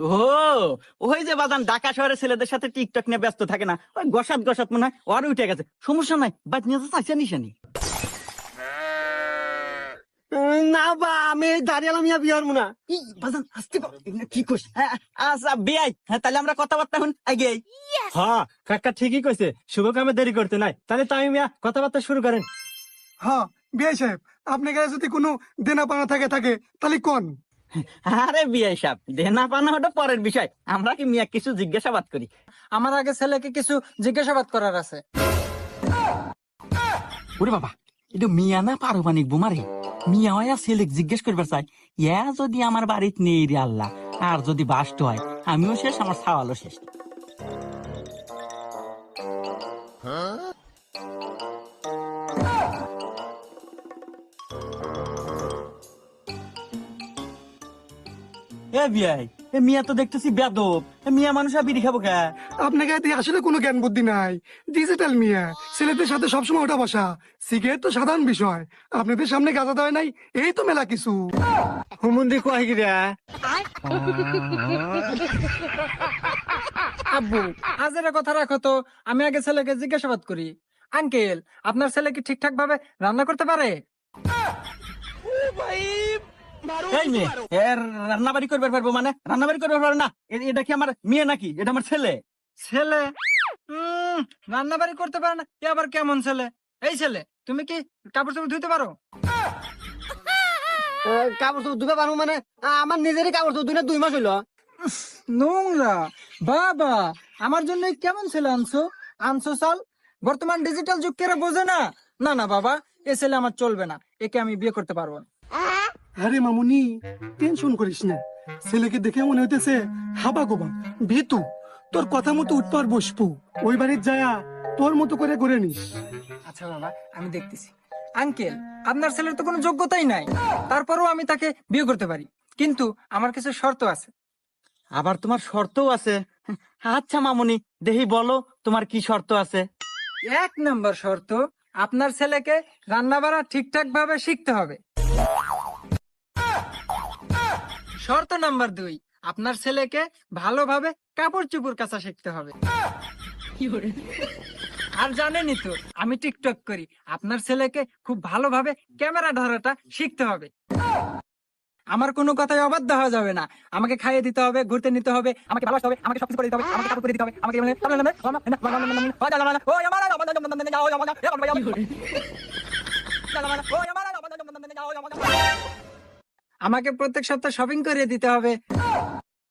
ও, ওই যে বাজান ঢাকা শহরের ছেলেদের সাথে টিকটক নিয়ে ব্যস্ত থাকে না, ওই গসাত গসাত মনে হয় ওর উঠে গেছে। সমস্যা নাই, বাদ নিয়ে চাইছে নিশানি। না বা আমি দাঁড়িয়ে মিয়া বিয়ার মুনা। বাজান আসতে পার কি কইস? আচ্ছা বিয়াই, তাহলে আমরা কথাবার্তা এখন আগে। হ্যাঁ কাকা ঠিকই কইছে, শুভ কামে দেরি করতে নাই। তাহলে তাই মিয়া কথাবার্তা শুরু করেন। হ্যাঁ বিআই সাহেব, আপনার কাছে যদি কোনো দেনা পানা থাকে তাহলে কোন। আরে বিয়াই সাহেব, দেনা পানা ওটা পরের বিষয়, আমরা কি মিয়া কিছু জিজ্ঞাসাবাদ করি। আমার আগে ছেলেকে কিছু জিজ্ঞাসাবাদ করার আছে। ওরে বাবা, এটা মিয়া না পারমাণিক বোমারে? মিয়া হয় ছেলে জিজ্ঞেস করবার চাই, ইয়া যদি আমার বাড়িতে নেই রে আল্লাহ, আর যদি বাস্ট হয় আমিও শেষ, আমার সাওয়ালও শেষ। এ বিয়াই, এ মিয়া তো দেখতেছি বেদব। মিয়া মানুষ আর বিড়ি খাবো কে? আপনার কাছে আসলে কোনো জ্ঞান বুদ্ধি নাই। ডিজিটাল মিয়া, ছেলেদের সাথে সবসময় ওঠা বসা। সিগারেট তো সাধারণ বিষয়, আপনাদের সামনে গাঁজা দেওয়া নাই, এই তো মেলা কিছু। হুমুন্দি কয় গিরা। আব্বু, আজের কথা রাখো তো, আমি আগে ছেলেকে জিজ্ঞাসাবাদ করি। আঙ্কেল, আপনার ছেলে কি ঠিকঠাক ভাবে রান্না করতে পারে? এই মেয়ে, রান্নাবাড়ি করবার পারবো মানে? রান্নাবাড়ি করবার পারবো না? এটা কি আমার মেয়ে নাকি? এটা আমার ছেলে। ছেলে রান্না বাড়ি করতে পারে না, এ আবার কেমন ছেলে? এই ছেলে, তুমি কি কাপড় চোপড় ধুইতে পারো? কাপড় চোপড় ধুবে পারবো মানে? আমার নিজেরই কাপড় চোপড় ধুই না 2 মাস হইলো। নোংরা বাবা, আমার জন্য কেমন ছেলে আনছো? আনছো সাল, বর্তমান ডিজিটাল যুগ কেরা বোঝে না। না না বাবা, এ ছেলে আমার চলবে না, একে আমি বিয়ে করতে পারবো না। আরে মামুনি, টেনশন করিস না। ছেলেকে দেখে মনে হইতেছে হাবা গোবা, ভীতু। তোর কথা মতো উঠতো আর বসবো, ওই বাড়ির যায়া তোর মতো করে ঘুরে নিস। আচ্ছা বাবা, আমি দেখতেছি। আঙ্কেল, আপনার ছেলের তো কোনো যোগ্যতাই নাই, তারপরেও আমি তাকে বিয়ে করতে পারি, কিন্তু আমার কিছু শর্ত আছে। আবার তোমার শর্তও আছে? আচ্ছা মামুনি, দেখি বলো তোমার কি শর্ত আছে। 1 নম্বর শর্ত, আপনার ছেলেকে রান্না বাড়া ঠিকঠাক ভাবে শিখতে হবে। শর্ত নাম্বার 2, আপনার ছেলেকে ভালোভাবে কাপড় চোপড় কাচা শিখতে হবে। আর জানেনই তো আমি টিকটক করি, আপনার ছেলেকে খুব ভালোভাবে ক্যামেরা ধরাটা শিখতে হবে। আমার কোনো কথায় অবাধ্য হওয়া যাবে না, আমাকে খাইয়ে দিতে হবে, ঘুরতে নিতে হবে, আমাকে ভালোবাসতে হবে, আমাকে সবকিছু করে দিতে হবে, আমাকে কাপড় করে দিতে হবে, আমাকে আমাকে প্রত্যেক সপ্তাহে শপিং করে দিতে হবে।